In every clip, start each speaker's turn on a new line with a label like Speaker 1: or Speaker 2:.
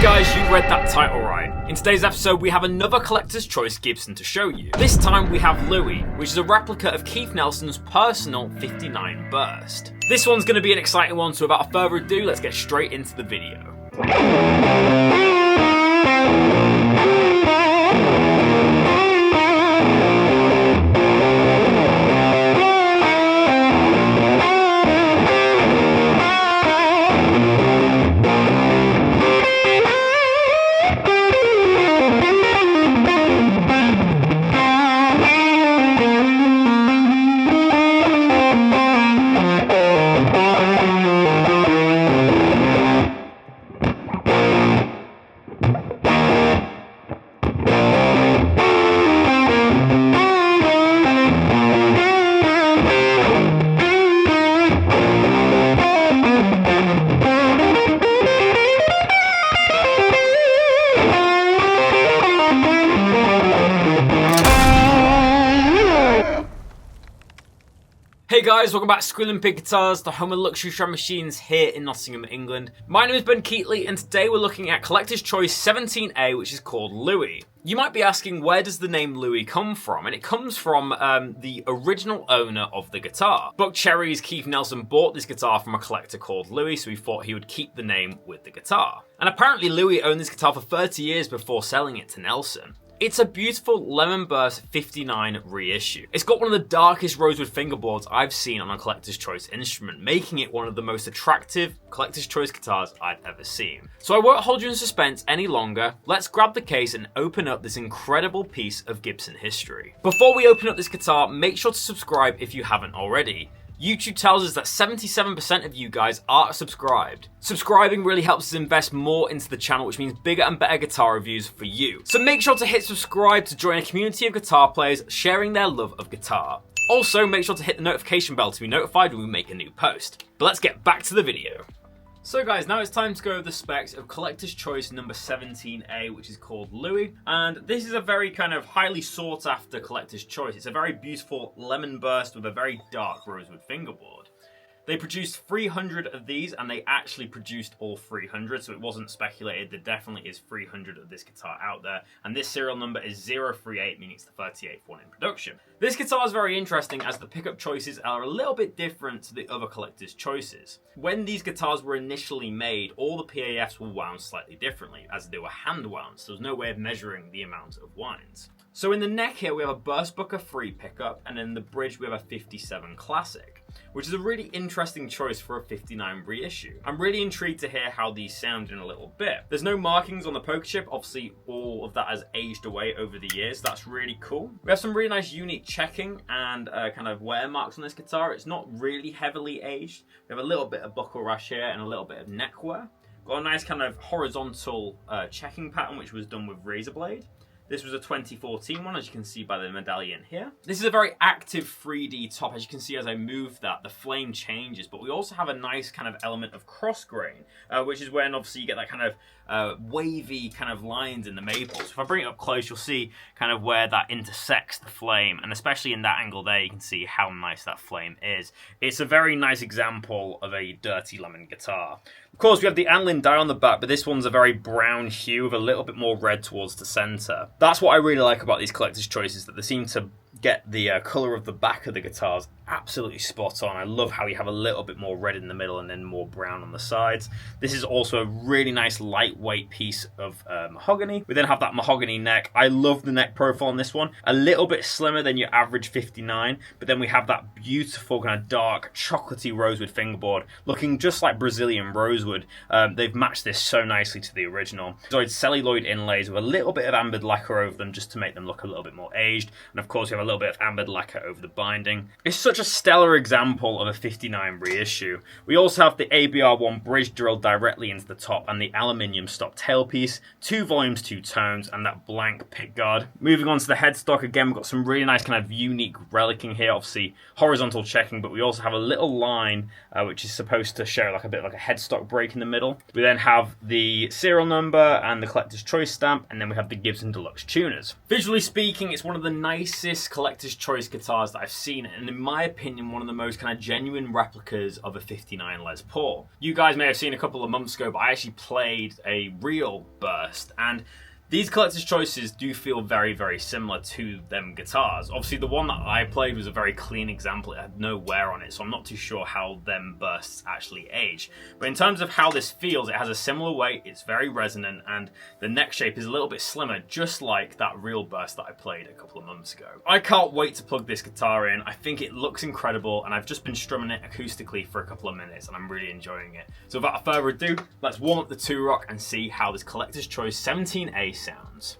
Speaker 1: guys, you read that title right. In today's episode, we have another collector's choice Gibson to show you. This time we have Louis, which is a replica of Keith Nelson's personal 59 Burst. This one's going to be an exciting one, so without further ado, let's get straight into the video. Hey guys, welcome back to Squealing Pig Guitars, the home of luxury drum machines here in Nottingham, England. My name is Keightley, and today we're looking at Collector's Choice 17A, which is called Louis. You might be asking, where does the name Louis come from? And it comes from the original owner of the guitar. Buck Cherry's Keith Nelson bought this guitar from a collector called Louis, so he thought he would keep the name with the guitar. And apparently Louis owned this guitar for 30 years before selling it to Nelson. It's a beautiful Lemon Burst 59 reissue. It's got one of the darkest rosewood fingerboards I've seen on a collector's choice instrument, making it one of the most attractive collector's choice guitars I've ever seen. So I won't hold you in suspense any longer. Let's grab the case and open up this incredible piece of Gibson history. Before we open up this guitar, make sure to subscribe if you haven't already. YouTube tells us that 77% of you guys are subscribed. Subscribing really helps us invest more into the channel, which means bigger and better guitar reviews for you. So make sure to hit subscribe to join a community of guitar players sharing their love of guitar. Also, make sure to hit the notification bell to be notified when we make a new post. But let's get back to the video. So guys, now it's time to go over the specs of Collector's Choice number 17A, which is called Louis. And this is a very kind of highly sought after Collector's Choice. It's a very beautiful Lemon Burst with a very dark rosewood fingerboard. They produced 300 of these, and they actually produced all 300, so it wasn't speculated. There definitely is 300 of this guitar out there, and this serial number is 038, meaning it's the 38th one in production. This guitar is very interesting as the pickup choices are a little bit different to the other collector's choices. When these guitars were initially made, all the PAFs were wound slightly differently, as they were hand wound, so there's no way of measuring the amount of winds. So in the neck here, we have a Burst Booker 3 pickup, and in the bridge, we have a 57 Classic, which is a really interesting choice for a 59 reissue. I'm really intrigued to hear how these sound in a little bit. There's no markings on the poker chip. Obviously, all of that has aged away over the years. That's really cool. We have some really nice unique checking and kind of wear marks on this guitar. It's not really heavily aged. We have a little bit of buckle rash here and a little bit of neck wear. Got a nice kind of horizontal checking pattern, which was done with razor blade. This was a 2014 one, as you can see by the medallion here. This is a very active 3D top. As you can see, as I move that, the flame changes, but we also have a nice kind of element of cross grain, which is when obviously you get that kind of wavy kind of lines in the maple. So if I bring it up close, you'll see kind of where that intersects the flame, and especially in that angle there, you can see how nice that flame is. It's a very nice example of a dirty lemon guitar. Of course, we have the anlin die on the back, but this one's a very brown hue with a little bit more red towards the center. That's what I really like about these collector's choices, that they seem to get the colour of the back of the guitars absolutely spot on. I love how you have a little bit more red in the middle and then more brown on the sides. This is also a really nice lightweight piece of mahogany. We then have that mahogany neck. I love the neck profile on this one. A little bit slimmer than your average 59, but then we have that beautiful kind of dark chocolatey rosewood fingerboard looking just like Brazilian rosewood. They've matched this so nicely to the original. So it's celluloid inlays with a little bit of ambered lacquer over them just to make them look a little bit more aged. And of course you have a little bit of ambered lacquer over the binding. It's such a stellar example of a 59 reissue. We also have the ABR1 bridge drilled directly into the top and the aluminium stop tailpiece, 2 volumes, 2 tones, and that blank pickguard. Moving on to the headstock, again, we've got some really nice kind of unique relicing here, obviously horizontal checking, but we also have a little line which is supposed to show like a bit like a headstock break in the middle. We then have the serial number and the collector's choice stamp, and then we have the Gibson Deluxe tuners. Visually speaking, it's one of the nicest best collector's choice guitars that I've seen, and in my opinion, one of the most kind of genuine replicas of a 59 Les Paul. You guys may have seen a couple of months ago, but I actually played a real burst, and these collector's choices do feel very, very similar to them guitars. Obviously, the one that I played was a very clean example. It had no wear on it, so I'm not too sure how them bursts actually age. But in terms of how this feels, it has a similar weight, it's very resonant, and the neck shape is a little bit slimmer, just like that real burst that I played a couple of months ago. I can't wait to plug this guitar in. I think it looks incredible, and I've just been strumming it acoustically for a couple of minutes, and I'm really enjoying it. So without further ado, let's warm up the Two Rock and see how this collector's choice 17A sounds.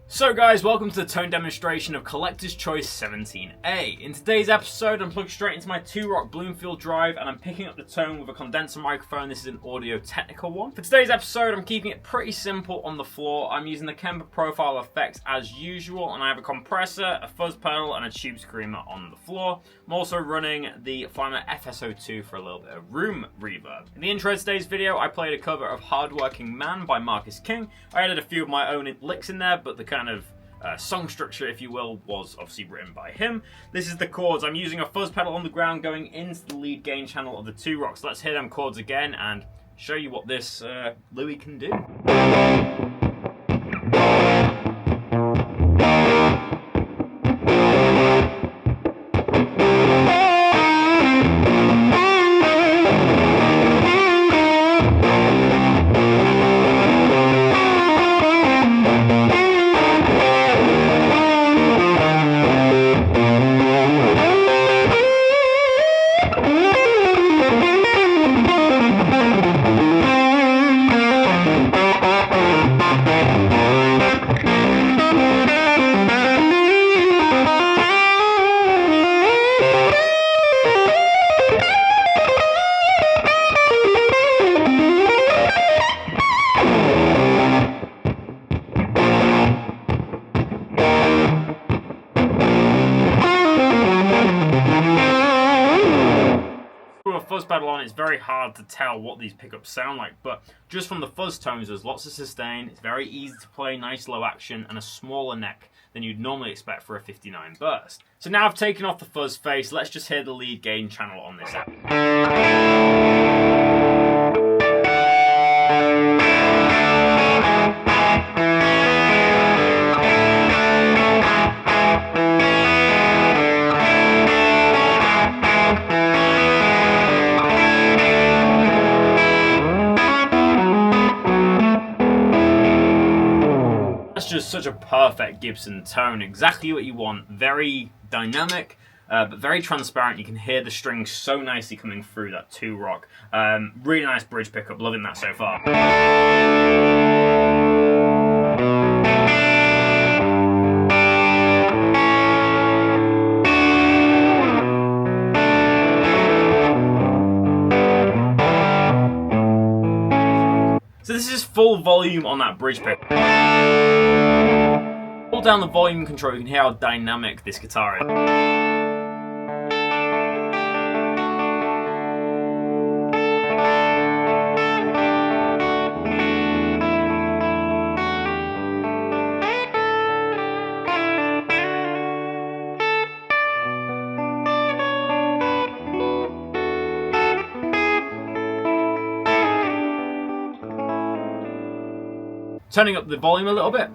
Speaker 1: So guys, welcome to the tone demonstration of Collector's Choice 17A. In today's episode, I'm plugged straight into my Two Rock Bloomfield drive and I'm picking up the tone with a condenser microphone. This is an Audio Technica one. For today's episode, I'm keeping it pretty simple on the floor. I'm using the Kemper Profile effects as usual, and I have a compressor, a fuzz pedal, and a tube screamer on the floor. I'm also running the Flymer FSO2 for a little bit of room reverb. In the intro to today's video, I played a cover of Hardworking Man by Marcus King. I added a few of my own licks in there, but the kind of song structure, if you will, was obviously written by him. This is the chords. I'm using a fuzz pedal on the ground going into the lead gain channel of the Two Rocks. Let's hear them chords again and show you what this Louis can do. Fuzz pedal on, it's very hard to tell what these pickups sound like, but just from the fuzz tones, there's lots of sustain, it's very easy to play, nice low action, and a smaller neck than you'd normally expect for a 59 burst. So now I've taken off the fuzz face, let's just hear the lead gain channel on this app. Just such a perfect Gibson tone, exactly what you want. Very dynamic, but very transparent. You can hear the strings so nicely coming through that Two Rock. Really nice bridge pickup, loving that so far. So this is full volume on that bridge pickup. Hold down the volume control, you can hear how dynamic this guitar is. Turning up the volume a little bit.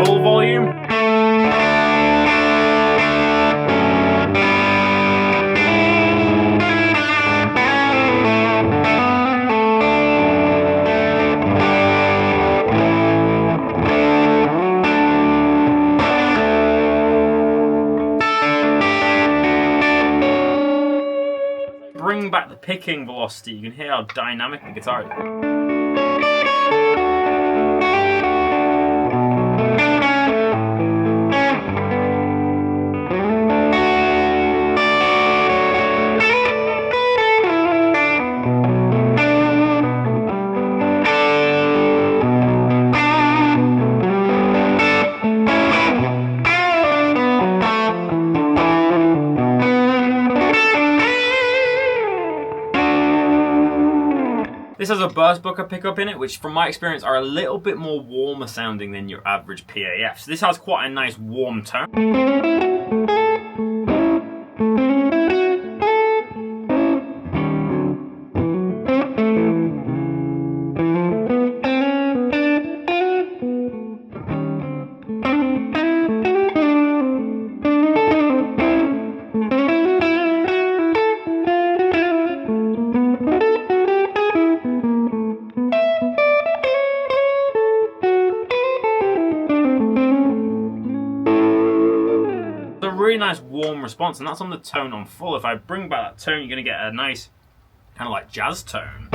Speaker 1: Full volume. Bring back the picking velocity, you can hear how dynamic the guitar is. This has a burst booker pickup in it, which from my experience are a little bit more warmer sounding than your average PAF. So this has quite a nice warm tone. Really nice warm response, and that's on the tone on full. If I bring back that tone, you're going to get a nice kind of like jazz tone.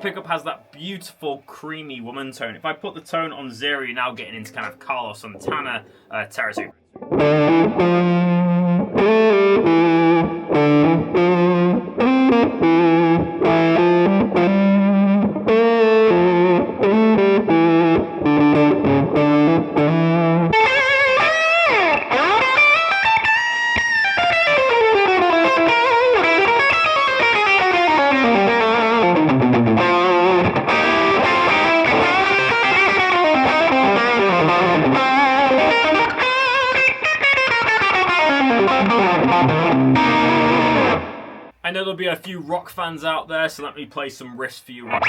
Speaker 1: Pickup has that beautiful creamy woman tone. If I put the tone on 0, you're now getting into kind of Carlos Santana territory. I know there'll be a few rock fans out there, so let me play some riffs for you right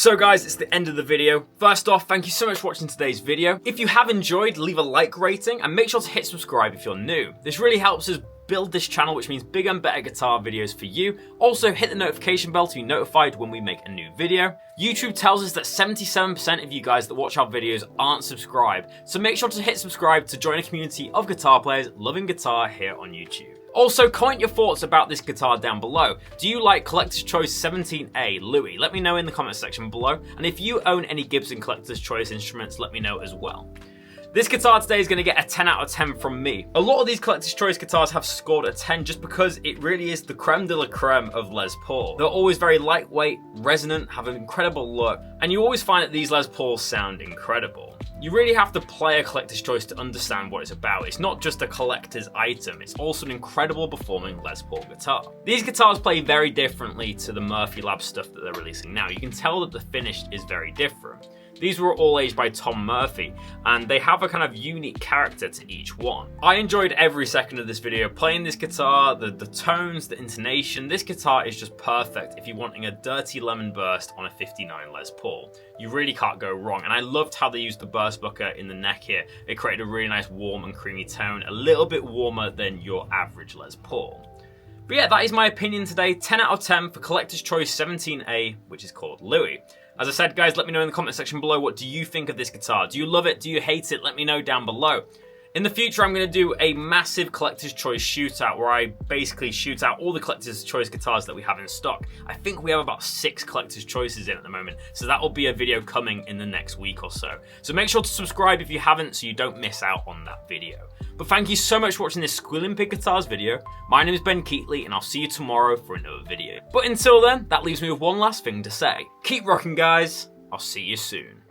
Speaker 1: So guys, it's the end of the video. First off, thank you so much for watching today's video. If you have enjoyed, leave a like rating and make sure to hit subscribe if you're new. This really helps us build this channel, which means bigger and better guitar videos for you. Also, hit the notification bell to be notified when we make a new video. YouTube tells us that 77% of you guys that watch our videos aren't subscribed, so make sure to hit subscribe to join a community of guitar players loving guitar here on YouTube. Also, comment your thoughts about this guitar down below. Do you like Collector's Choice 17A Louis? Let me know in the comment section below. And if you own any Gibson Collector's Choice instruments, let me know as well. This guitar today is going to get a 10 out of 10 from me. A lot of these Collector's Choice guitars have scored a 10 just because it really is the creme de la creme of Les Paul. They're always very lightweight, resonant, have an incredible look, and you always find that these Les Pauls sound incredible. You really have to play a Collector's Choice to understand what it's about. It's not just a collector's item, it's also an incredible performing Les Paul guitar. These guitars play very differently to the Murphy Lab stuff that they're releasing now. You can tell that the finish is very different. These were all aged by Tom Murphy, and they have a kind of unique character to each one. I enjoyed every second of this video playing this guitar, the tones, the intonation. This guitar is just perfect if you're wanting a dirty lemon burst on a 59 Les Paul. You really can't go wrong, and I loved how they used the burst bucket in the neck here. It created a really nice warm and creamy tone, a little bit warmer than your average Les Paul. But yeah, that is my opinion today. 10 out of 10 for Collector's Choice 17A, which is called Louis. As I said, guys, let me know in the comment section below, what do you think of this guitar? Do you love it? Do you hate it? Let me know down below. In the future, I'm going to do a massive Collector's Choice shootout where I basically shoot out all the Collector's Choice guitars that we have in stock. I think we have about 6 Collector's Choices in at the moment, so that will be a video coming in the next week or so. So make sure to subscribe if you haven't so you don't miss out on that video. But thank you so much for watching this Squealing Pig Guitars video. My name is Ben Keightley, and I'll see you tomorrow for another video. But until then, that leaves me with one last thing to say. Keep rocking, guys. I'll see you soon.